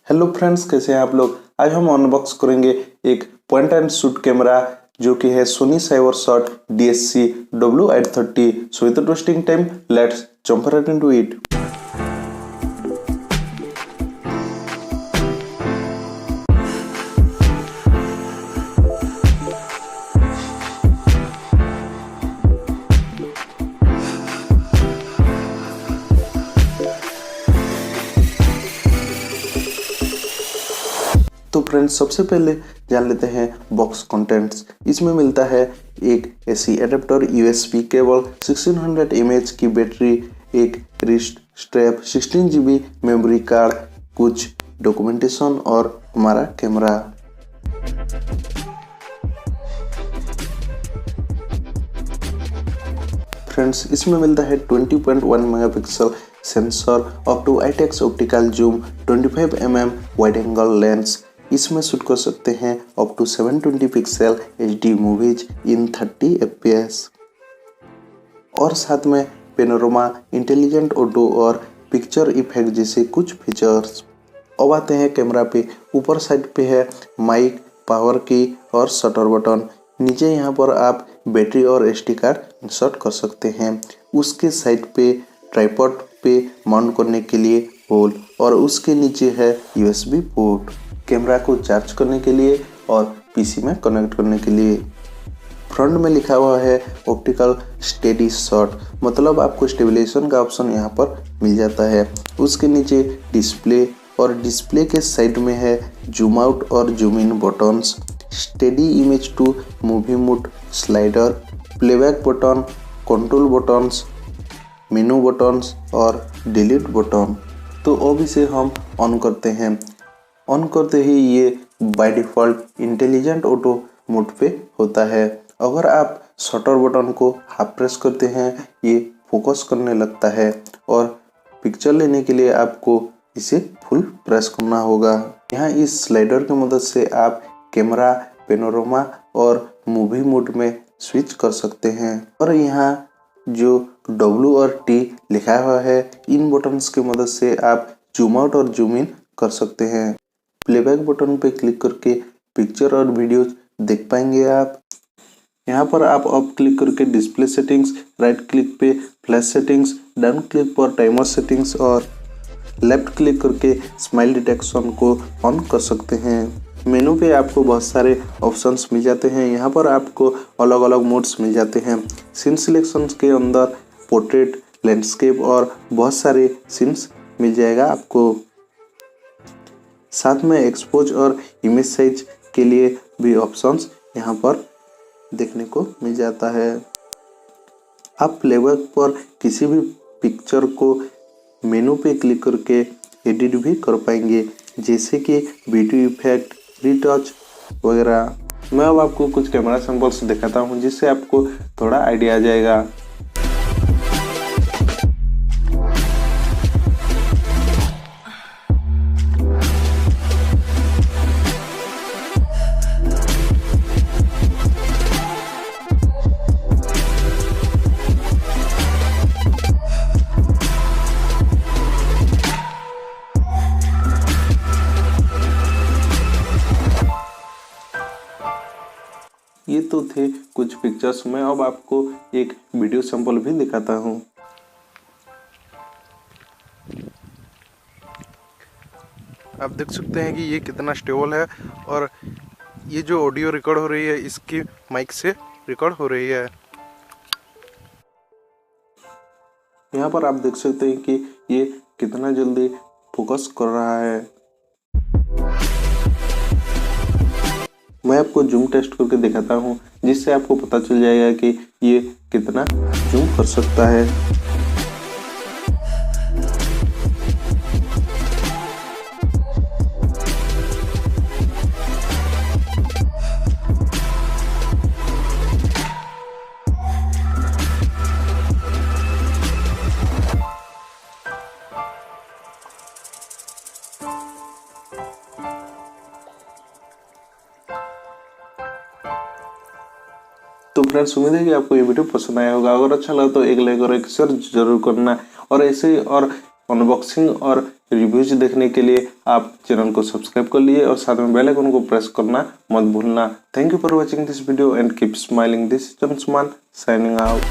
Hello friends, कैसे हैं आप लोग। आज हम अनबॉक्स करेंगे एक पॉइंट एंड शूट कैमरा जो कि है Sony CyberShot DSC W830। So without wasting time, let's jump right into it. तो फ्रेंड्स, सबसे पहले जान लेते हैं बॉक्स कंटेंट्स। इसमें मिलता है एक AC adapter, USB cable, 1600 mAh की बैटरी, एक wrist strap, 16 GB memory card, कुछ डॉक्यूमेंटेशन और हमारा कैमरा। फ्रेंड्स, इसमें मिलता है 20.1 megapixel sensor, up to 8x optical zoom, 25 mm wide angle lens. इसमें शूट कर सकते हैं up to 720 pixel HD movies in 30 FPS। और साथ में पेनोरामा, इंटेलिजेंट ऑटो और पिक्चर इफेक्ट जैसे कुछ फीचर्स। अब आते हैं कैमरा पे। ऊपर साइड पे है माइक, पावर की और शटर बटन। नीचे यहाँ पर आप बैटरी और SD कार्ड इंसर्ट कर सकते हैं। उसके साइड पे ट्राइपॉड पे माउंट करने के लिए होल और उसके नीचे है USB पोर्ट, कैमरा को चार्ज करने के लिए और PC में कनेक्ट करने के लिए। फ्रंट में लिखा हुआ है ऑप्टिकल स्टेडी शॉट, मतलब आपको स्टेबलाइजेशन का ऑप्शन यहाँ पर मिल जाता है। उसके नीचे डिस्प्ले और डिस्प्ले के साइड में है जूम आउट और zoom in buttons, steady image to movie mode slider, playback button, control buttons, menu buttons और डिलीट बटन। तो अब इसे हम ऑन करते हैं। ऑन करते ही ये by default intelligent auto mode पे होता है। अगर आप शटर बटन को हाफ प्रेस करते हैं, ये फोकस करने लगता है और पिक्चर लेने के लिए आपको इसे फुल प्रेस करना होगा। यहाँ इस स्लाइडर की मदद से आप कैमरा, पेनोरामा और मूवी मोड में स्विच कर सकते हैं। और यहाँ जो W और T लिखा हुआ है, इन बटन्स की मदद से आप जूम आउट और जूम इन कर सकते हैं। प्लेबैक बटन पे क्लिक करके पिक्चर और वीडियो देख पाएंगे आप। यहाँ पर आप अप क्लिक करके डिस्प्ले सेटिंग्स, राइट क्लिक पे फ्लैश सेटिंग्स, डाउन क्लिक पर टाइमर सेटिंग्स और लेफ्ट क्लिक करके स्माइल डिटेक्शन को ऑन कर सकते हैं। मेनू पे आपको बहुत सारे ऑप्शंस मिल जाते हैं। यहाँ पर आपको अलग अलग मोड्स मिल जाते हैं। सीन सिलेक्शंस के अंदर पोर्ट्रेट, लैंडस्केप और बहुत सारे सीन्स मिल जाएगा आपको। साथ में एक्सपोज और इमेज साइज के लिए भी ऑप्शंस यहाँ पर देखने को मिल जाता है। आप प्लेबैक पर किसी भी पिक्चर को मेनू पे क्लिक करके एडिट भी कर पाएंगे, जैसे कि वीडियो इफेक्ट, रीटच वगैरह। मैं अब आपको कुछ कैमरा सैंपल्स दिखाता हूँ जिससे आपको थोड़ा आइडिया आ जाएगा। ये तो थे कुछ पिक्चर्स। मैं अब आपको एक वीडियो सैंपल भी दिखाता हूँ। आप देख सकते हैं कि ये कितना स्टेबल है और ये जो ऑडियो रिकॉर्ड हो रही है इसकी माइक से रिकॉर्ड हो रही है। यहाँ पर आप देख सकते हैं कि ये कितना जल्दी फोकस कर रहा है। मैं आपको जूम टेस्ट करके दिखाता हूँ जिससे आपको पता चल जाएगा कि ये कितना जूम कर सकता है। तो फ्रेंड्स, उम्मीद है कि आपको ये वीडियो पसंद आया होगा। अगर अच्छा लगा तो एक लाइक और एक शेयर जरूर करना और ऐसे और अनबॉक्सिंग और रिव्यूज देखने के लिए आप चैनल को सब्सक्राइब कर लिए और साथ में बेल आइकन को प्रेस करना मत भूलना। Thank you for watching this video and keep smiling. This जमसमान साइनिंग आउट।